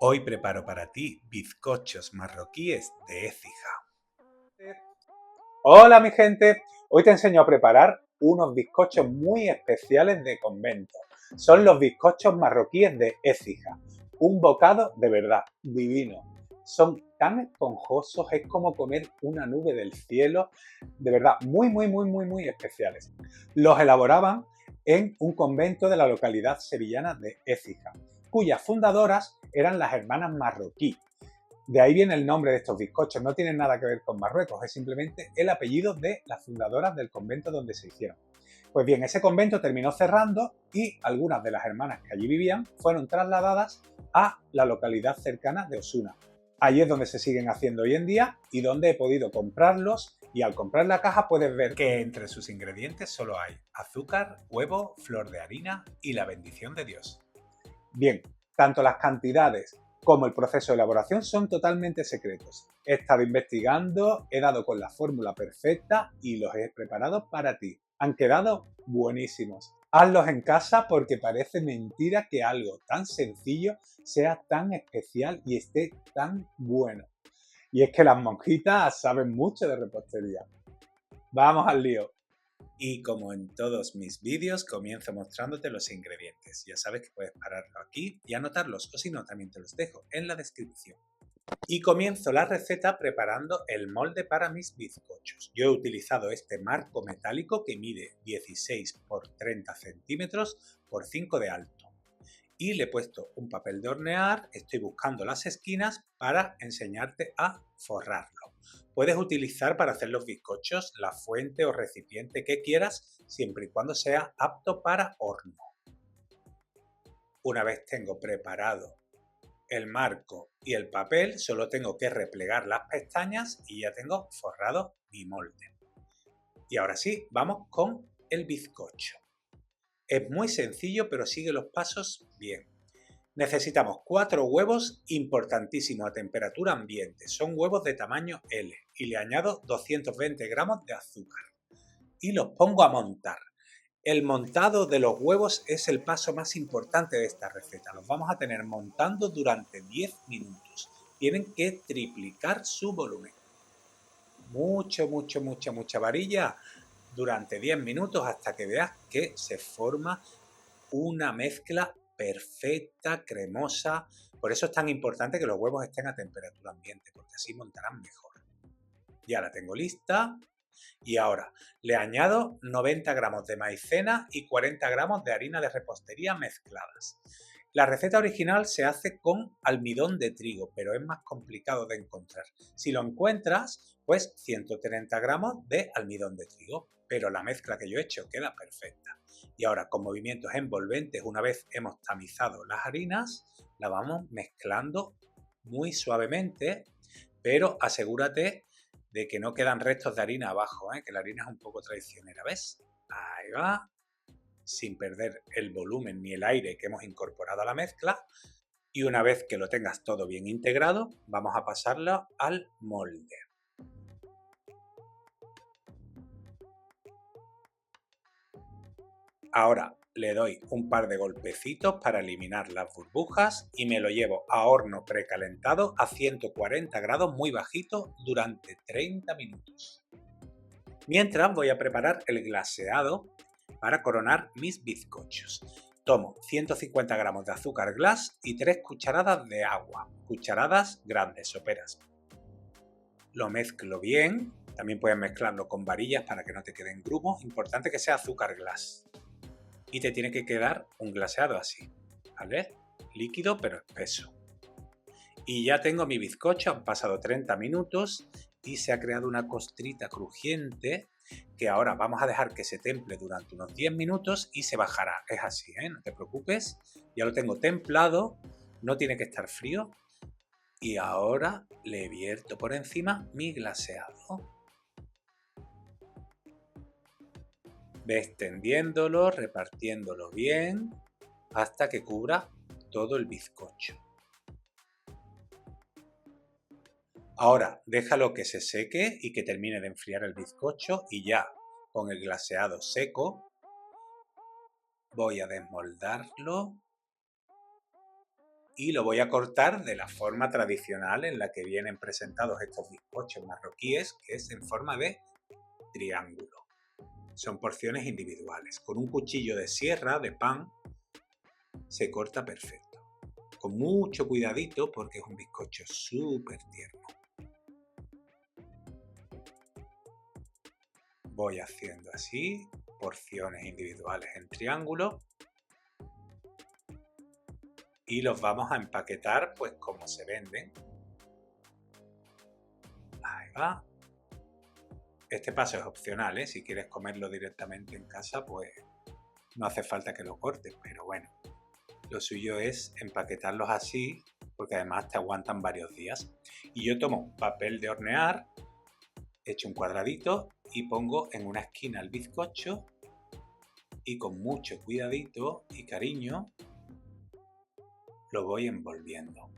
Hoy preparo para ti bizcochos marroquíes de Écija. Hola mi gente, hoy te enseño a preparar unos bizcochos muy especiales de convento. Son los bizcochos marroquíes de Écija. Un bocado de verdad divino. Son tan esponjosos, es como comer una nube del cielo. De verdad, muy especiales. Los elaboraban en un convento de la localidad sevillana de Écija, cuyas fundadoras eran las hermanas marroquí. De ahí viene el nombre de estos bizcochos, no tienen nada que ver con Marruecos, es simplemente el apellido de las fundadoras del convento donde se hicieron. Pues bien, ese convento terminó cerrando y algunas de las hermanas que allí vivían fueron trasladadas a la localidad cercana de Osuna. Allí es donde se siguen haciendo hoy en día y donde he podido comprarlos, y al comprar la caja puedes ver Que entre sus ingredientes solo hay azúcar, huevo, flor de harina y la bendición de Dios. Bien, tanto las cantidades como el proceso de elaboración son totalmente secretos. He estado investigando, he dado con la fórmula perfecta y los he preparado para ti. Han quedado buenísimos. Hazlos en casa porque parece mentira que algo tan sencillo sea tan especial y esté tan bueno. Y es que las monjitas saben mucho de repostería. Vamos al lío. Y como en todos mis vídeos, comienzo mostrándote los ingredientes. Ya sabes que puedes pararlo aquí y anotarlos, o si no, también te los dejo en la descripción. Y comienzo la receta preparando el molde para mis bizcochos. Yo he utilizado este marco metálico que mide 16 por 30 centímetros por 5 de alto. Y le he puesto un papel de hornear, estoy buscando las esquinas para enseñarte a forrarlo. Puedes utilizar para hacer los bizcochos la fuente o recipiente que quieras, siempre y cuando sea apto para horno. Una vez tengo preparado el marco y el papel, solo tengo que replegar las pestañas y ya tengo forrado mi molde. Y ahora sí, vamos con el bizcocho. Es muy sencillo, pero sigue los pasos bien. Necesitamos 4 huevos, importantísimo, a temperatura ambiente. Son huevos de tamaño L y le añado 220 gramos de azúcar. Y los pongo a montar. El montado de los huevos es el paso más importante de esta receta. Los vamos a tener montando durante 10 minutos. Tienen que triplicar su volumen. Mucha varilla durante 10 minutos hasta que veas que se forma una mezcla perfecta, cremosa. Por eso es tan importante que los huevos estén a temperatura ambiente, porque así montarán mejor. Ya la tengo lista. Y ahora le añado 90 gramos de maicena y 40 gramos de harina de repostería mezcladas. La receta original se hace con almidón de trigo, pero es más complicado de encontrar. Si lo encuentras, pues 130 gramos de almidón de trigo, pero la mezcla que yo he hecho queda perfecta. Y ahora, con movimientos envolventes, una vez hemos tamizado las harinas, la vamos mezclando muy suavemente, pero asegúrate de que no quedan restos de harina abajo, que la harina es un poco traicionera, ¿ves? Ahí va, sin perder el volumen ni el aire que hemos incorporado a la mezcla. Y una vez que lo tengas todo bien integrado, vamos a pasarlo al molde. Ahora le doy un par de golpecitos para eliminar las burbujas y me lo llevo a horno precalentado a 140 grados muy bajito durante 30 minutos. Mientras voy a preparar el glaseado para coronar mis bizcochos. Tomo 150 gramos de azúcar glass y 3 cucharadas de agua, cucharadas grandes, soperas. Lo mezclo bien, también puedes mezclarlo con varillas para que no te queden grumos, importante que sea azúcar glass. Y te tiene que quedar un glaseado así, ¿vale? Líquido pero espeso. Y ya tengo mi bizcocho, han pasado 30 minutos y se ha creado una costrita crujiente que ahora vamos a dejar que se temple durante unos 10 minutos y se bajará. Es así, no te preocupes, ya lo tengo templado, no tiene que estar frío. Y ahora le vierto por encima mi glaseado. Ve extendiéndolo, repartiéndolo bien hasta que cubra todo el bizcocho. Ahora déjalo que se seque y que termine de enfriar el bizcocho y ya con el glaseado seco voy a desmoldarlo y lo voy a cortar de la forma tradicional en la que vienen presentados estos bizcochos marroquíes, que es en forma de triángulo. Son porciones individuales. Con un cuchillo de sierra, de pan, se corta perfecto. Con mucho cuidadito porque es un bizcocho súper tierno. Voy haciendo así, porciones individuales en triángulo. Y los vamos a empaquetar pues como se venden. Ahí va. Este paso es opcional, ¿eh? Si quieres comerlo directamente en casa, pues no hace falta que lo cortes, pero bueno. Lo suyo es empaquetarlos así, porque además te aguantan varios días. Y yo tomo papel de hornear, echo un cuadradito y pongo en una esquina el bizcocho y con mucho cuidadito y cariño lo voy envolviendo.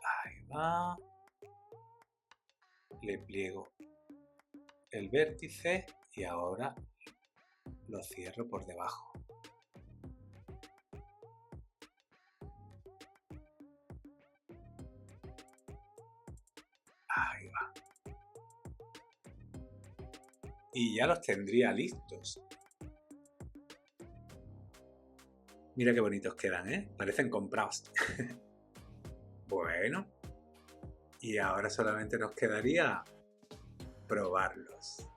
Ahí va. Le pliego el vértice y ahora lo cierro por debajo. Ahí va. Y ya los tendría listos. Mira qué bonitos quedan, ¿eh? Parecen comprados. Bueno. Y ahora solamente nos quedaría probarlos.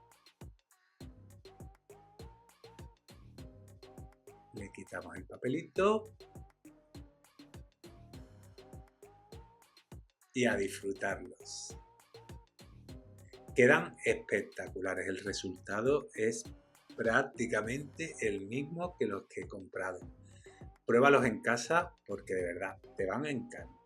Le quitamos el papelito. Y a disfrutarlos. Quedan espectaculares. El resultado es prácticamente el mismo que los que he comprado. Pruébalos en casa porque de verdad te van a encantar.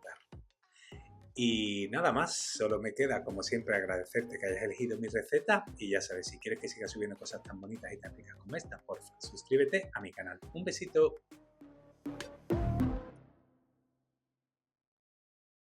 Y nada más, solo me queda como siempre agradecerte que hayas elegido mi receta y ya sabes, si quieres que siga subiendo cosas tan bonitas y tan ricas como esta, porfa, suscríbete a mi canal. Un besito.